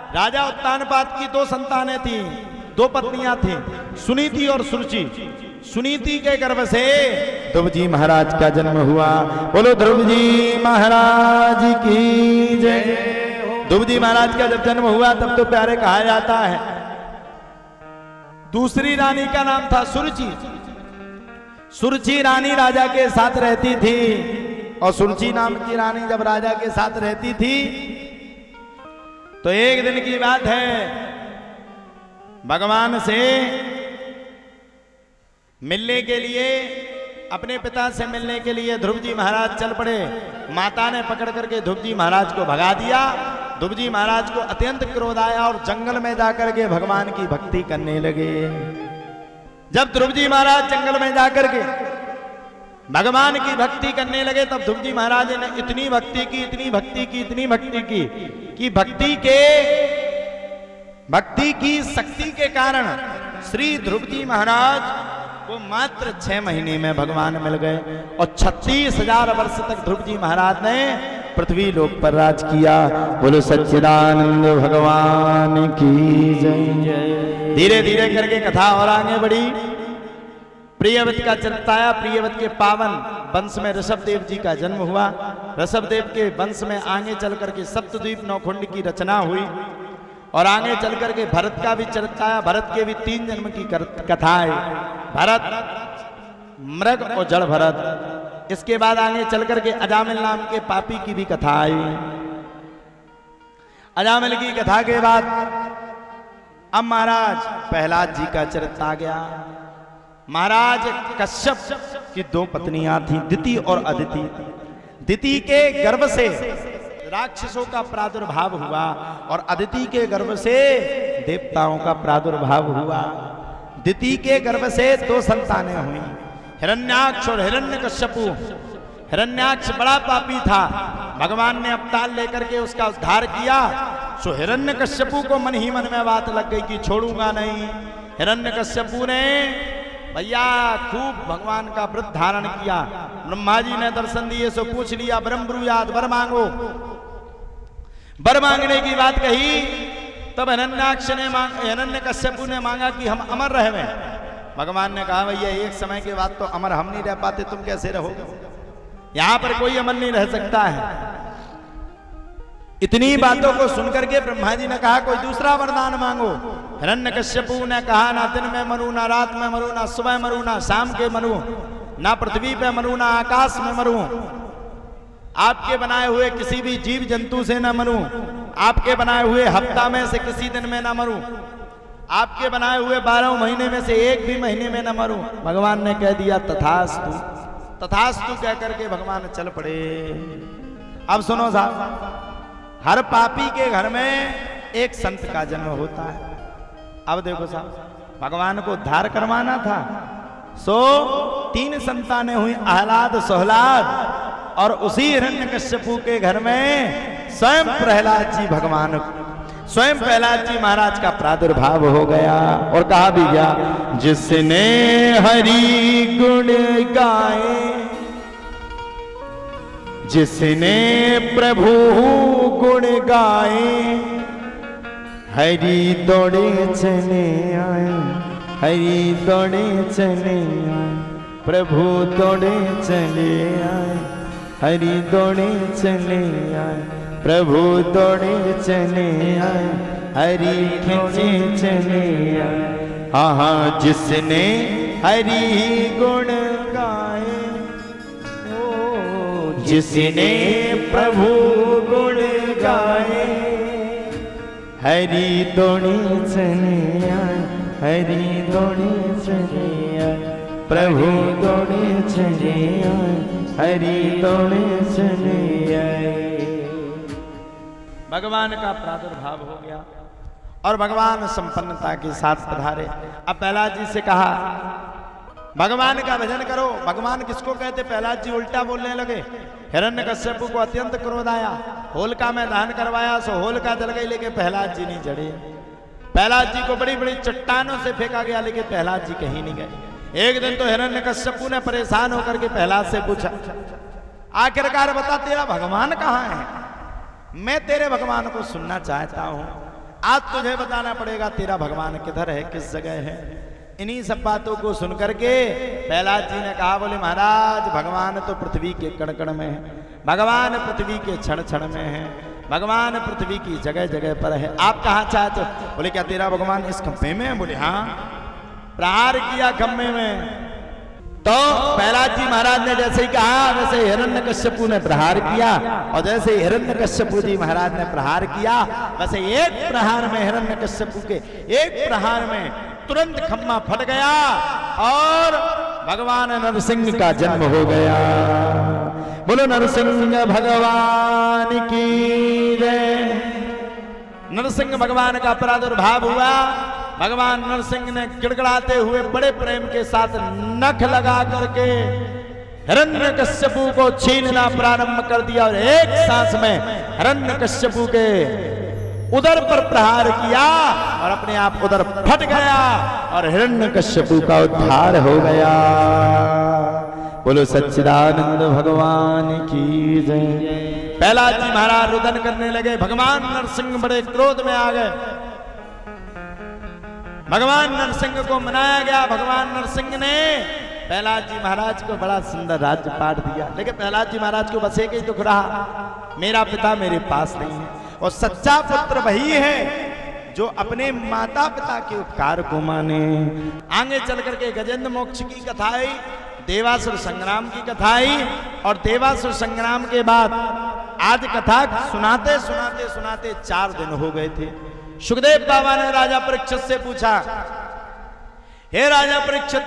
राजा उत्तानपाद की दो संतानें थीं, दो पत्नियां थीं, सुनीति और सुरुचि। सुनीति के गर्भ से ध्रुव जी महाराज का जन्म हुआ। बोलो ध्रुव जी महाराज की जय। ध्रुव जी महाराज का जब जन्म हुआ तब तो प्यारे कहा जाता है। दूसरी रानी का नाम था सुरुचि। सुरुचि रानी राजा के साथ रहती थी, और सुरुचि नाम की रानी जब राजा के साथ रहती थी तो एक दिन की बात है, भगवान से मिलने के लिए, अपने पिता से मिलने के लिए ध्रुव जी महाराज चल पड़े। माता ने पकड़ करके ध्रुव जी महाराज को भगा दिया। ध्रुव जी महाराज को अत्यंत क्रोध आया और जंगल में जाकर के भगवान की भक्ति करने लगे। जब ध्रुव जी महाराज जंगल में जाकर के भगवान की भक्ति करने लगे तब ध्रुव जी महाराज ने इतनी भक्ति की, इतनी भक्ति की, इतनी भक्ति की कि भक्ति की शक्ति के कारण श्री ध्रुव जी महाराज को मात्र 6 महीने में भगवान मिल गए, और 36,000 वर्ष तक ध्रुव जी महाराज ने पृथ्वी लोक पर राज किया। बोलो सच्चिदानंद भगवान की जय। धीरे धीरे करके कथा और आगे बढ़ी। प्रियव्रत का चरित्र आया। प्रियव्रत के पावन वंश में ऋषभदेव जी का जन्म हुआ। ऋषभदेव के वंश में आगे चल करके सप्तद्वीप नौखंड की रचना हुई, और आगे चल करके भरत का भी चरित्र आया। भरत के भी 3 जन्म की कथा है, भरत, मृग और जड़ भरत। इसके बाद आगे चल करके अजामिल नाम के पापी की भी कथा आई। अजामिल की कथा के बाद अब महाराज प्रहलाद जी का चरित्र आ गया। महाराज कश्यप की 2 पत्नियां थी, दिति और अदिति। दिति के गर्भ से राक्षसों का प्रादुर्भाव हुआ, और अदिति के गर्भ से देवताओं का प्रादुर्भाव हुआ। दिति के गर्भ से 2 संतानें हुई, हिरण्याक्ष और हिरण्यकश्यपु। हिरण्याक्ष बड़ा पापी था, भगवान ने अवतार लेकर के उसका उद्धार किया। सो हिरण्यकश्यपु को मन ही मन में बात लग गई कि छोड़ूंगा नहीं। हिरण्यकश्यपु ने भैया खूब भगवान का व्रत धारण किया। ब्रह्मा जी ने दर्शन दिए, सो पूछ लिया ब्रह्म ब्रूयाद, वर मांगो। वर मांगने की बात कही तब हिरण्यकश्यपु ने मांगा कि हम अमर रहे। भगवान ने कहा भैया एक समय के बाद तो अमर हम नहीं रह पाते, तुम कैसे रहोगे? यहां पर कोई अमर नहीं रह सकता है। इतनी बातों को सुनकर के ब्रह्मा जी ने कहा कोई दूसरा वरदान मांगो। हिरण्यकश्यपु ने कहा ना दिन में मरूं, ना रात में मरूं, ना सुबह मरूं, ना शाम के मरूं, ना पृथ्वी पे मरूं, ना आकाश में मरूं। आपके बनाए हुए किसी भी जीव जंतु से न मरूं, आपके बनाए हुए हफ्ता में से किसी दिन में न मरूं, आपके बनाए हुए 12 महीने में से एक भी महीने में न मरूं। भगवान ने कह दिया तथास्तु। तथास्तु कह करके भगवान चल पड़े। अब सुनो साहब, हर पापी के घर में एक संत का जन्म होता है। अब देखो साहब, भगवान को उद्धार करवाना था, सो 3 संतानें हुई, आह्लाद, सोहलाद, और उसी हिरण्यकश्यपु के घर में स्वयं प्रहलाद जी भगवान, स्वयं प्रहलाद जी महाराज का प्रादुर्भाव हो गया। और कहा भी गया जिसने हरि गुण गाए, जिसने प्रभु गुण गाए, हरि दौड़े चले आए, हरि दौड़े चले आए, प्रभु दौड़े चले आए, हरि दौड़े चले आए, प्रभु दौड़े चले आए, हरि खींचे चले आए। हाँ हाँ, जिसने हरि गुण गाए, जिसने प्रभु गुण गाए, हरि दौड़े चले आए, हरि दौड़े चले आए, प्रभु दौड़े चले आए, हरि दौड़े चले आए। भगवान का प्रादुर्भाव हो गया और भगवान संपन्नता के साथ पधारे। अब प्रहलाद जी से कहा भगवान का भजन करो। भगवान किसको कहते? प्रहलाद जी उल्टा बोलने लगे। हिरण्यकश्यपु को अत्यंत क्रोध आया, होलिका में दहन करवाया, सो होलिका जल गई, लेकिन प्रहलाद जी नहीं जड़े। प्रहलाद जी को बड़ी बड़ी चट्टानों से फेंका गया, लेकिन प्रहलाद जी कहीं नहीं गए। एक दिन तो हिरण्यकश्यपु ने परेशान होकर के प्रहलाद से पूछा, आखिरकार बता तेरा भगवान कहाँ है? मैं तेरे भगवान को सुनना चाहता हूं। आज तुझे बताना पड़ेगा तेरा भगवान किधर है, किस जगह है। इन्हीं सब बातों को सुनकर के प्रहलाद जी ने कहा, बोले महाराज भगवान तो पृथ्वी के कण कण में है, भगवान पृथ्वी के क्षण क्षण में है, भगवान पृथ्वी की जगह जगह पर है। आप कहाँ चाहते हो? बोले क्या तेरा भगवान इस खंभे में है? बोले हाँ। प्रहार किया खंभे में तो प्रहलाद जी महाराज ने जैसे ही कहा वैसे हिरण्यकश्यपु ने प्रहार किया, और जैसे हिरण्यकश्यपु जी महाराज ने प्रहार किया वैसे एक प्रहार में हिरण्यकश्यपु के एक प्रहार में तुरंत खम्मा फट गया और भगवान नरसिंह का जन्म हो गया। बोलो नरसिंह भगवान की जय। नरसिंह भगवान का प्रादुर्भाव हुआ। भगवान नरसिंह ने गिड़गड़ाते हुए बड़े प्रेम के साथ नख लगा करके हिरण्यकश्यपु को छीनना प्रारंभ कर दिया और एक सांस में हिरण्यकश्यपु के उदर पर प्रहार किया और अपने आप उदर फट गया और हिरण्यकश्यपु का उद्धार हो गया। बोलो सच्चिदानंद भगवान की जय। प्रहलाद जी महाराज रुदन करने लगे। भगवान नरसिंह बड़े क्रोध में आ गए। भगवान नरसिंह को मनाया गया। भगवान नरसिंह ने प्रहलाद जी महाराज को बड़ा सुंदर राज्य पाठ दिया, लेकिन प्रहलाद जी महाराज को बस एक ही दुख रहा, मेरा पिता मेरे पास नहीं है। और सच्चा पुत्र वही है जो अपने माता पिता के उपकार को माने। आगे चल करके गजेंद्र मोक्ष की कथा आई, देवासुर संग्राम की कथा आई, और देवासुर संग्राम के बाद आज कथा सुनाते सुनाते सुनाते 4 दिन हो गए थे। सुखदेव बाबा ने राजा परीक्षित से पूछा, हे राजा परीक्षित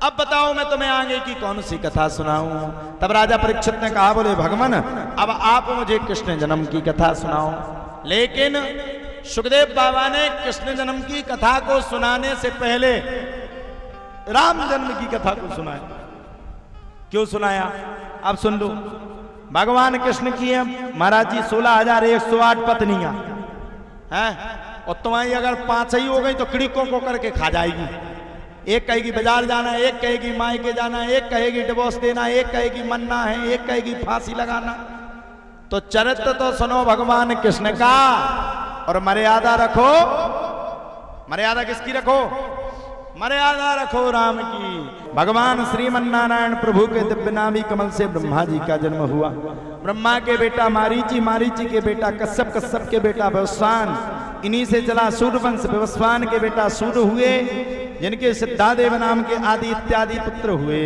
अब बताओ मैं तुम्हें आगे की कौन सी कथा सुनाऊं। तब राजा परीक्षित ने कहा, बोले भगवान अब आप मुझे कृष्ण जन्म की कथा सुनाओ। लेकिन सुखदेव बाबा ने कृष्ण जन्म की कथा को सुनाने से पहले राम जन्म की कथा को सुनाया। क्यों सुनाया अब सुन लो। भगवान कृष्ण की है महाराज जी 16,108 पत्नियां हैं, और तुम्हारी अगर 5 ही हो गई तो किड़कों को करके खा जाएगी। एक कहेगी बाजार जाना, एक कहेगी मायके जाना, एक कहेगी डिवोर्स देना, एक कहेगी मरना है, एक कहेगी फांसी लगाना। तो चरित्र तो सुनो भगवान कृष्ण का और मर्यादा रखो। मर्यादा किसकी रखो? मर्यादा रखो राम की। भगवान श्रीमन्नारायण प्रभु के दिव्य नाभि कमल से ब्रह्मा जी का जन्म हुआ। ब्रह्मा के बेटा मारीची, मारीची के बेटा कश्यप, कश्यप के बेटा विवस्वान, इन्हीं से चला सूर्यवंश। विवस्वान के बेटा सूर्य हुए, जिनके सिद्धादेव नाम के आदि इत्यादि पुत्र हुए।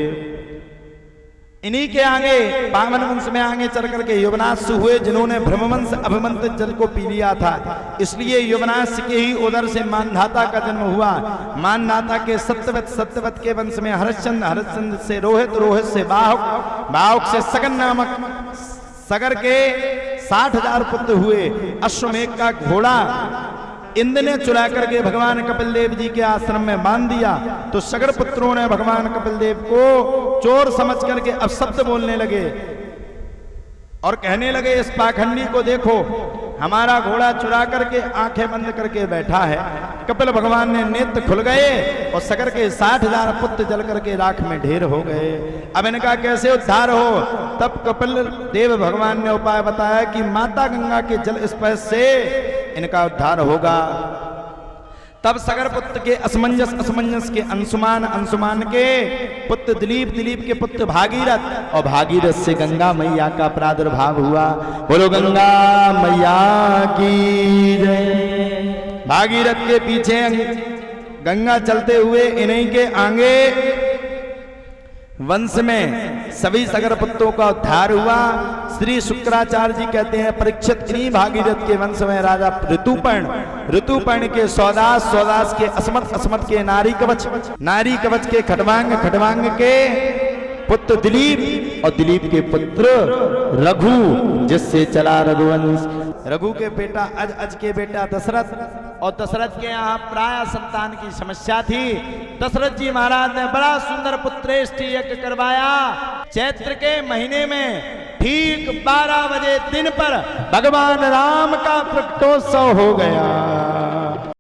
इन्हीं के आगे वामन वंश में आगे चल करके युवनाश हुए, जिन्होंने ब्रह्मवंश अभिमंत्रित जल को पी लिया था। इसलिए युवनाश के ही उदर से मानधाता का जन्म हुआ। मानधाता के सत्यवत, सत्यवत के वंश में हरिश्चंद, हरिश्चंद से रोहित, रोहित से बाहुक, बाहुक से सगर नामक, सगर के 60,000 पुत्र हुए। अश्वमेघ का घोड़ा इंद्र ने चुरा करके भगवान कपिल देव जी के आश्रम में बांध दिया, तो सगर पुत्रों ने भगवान कपिल देव को चोर समझ करके अपशब्द बोलने लगे और कहने लगे, इस पाखंडी को देखो, हमारा घोड़ा चुरा करके आंखें बंद करके बैठा है। कपिल भगवान ने नेत्र खुल गए और सगर के 60,000 पुत्र जल करके राख में ढेर हो गए। अब इनका कैसे उद्धार हो? तब कपिल देव भगवान ने उपाय बताया कि माता गंगा के जल स्पर्श से इनका उद्धार होगा। तब सगर पुत्र के असमंजस, असमंजस के अंशुमान, अंशुमान के पुत्र दिलीप, दिलीप के पुत्र भागीरथ, और भागीरथ से गंगा मैया का प्रादुर्भाव हुआ। बोलो गंगा मैया की जय। भागीरथ के पीछे गंगा चलते हुए इन्हीं के आगे वंश में सभी सगर पुत्रों का उद्धार हुआ। श्री शुक्राचार्य जी कहते हैं, परीक्षित इन्हीं भागीरथ के वंश में राजा ऋतुपर्ण, ऋतुपर्ण के सौदास, सौदास के असमत, असमत के नारी कवच, नारी कवच के खटवांग, खटवांग के पुत्र दिलीप, और दिलीप के पुत्र रघु, जिससे चला रघुवंश। रघु के बेटा अज, अज के बेटा दशरथ, और दशरथ के यहाँ प्राय संतान की समस्या थी। दशरथ जी महाराज ने बड़ा सुंदर पुत्रेष्टि यज्ञ करवाया। चैत्र के महीने में ठीक 12 बजे दिन पर भगवान राम का प्रकटोत्सव हो गया।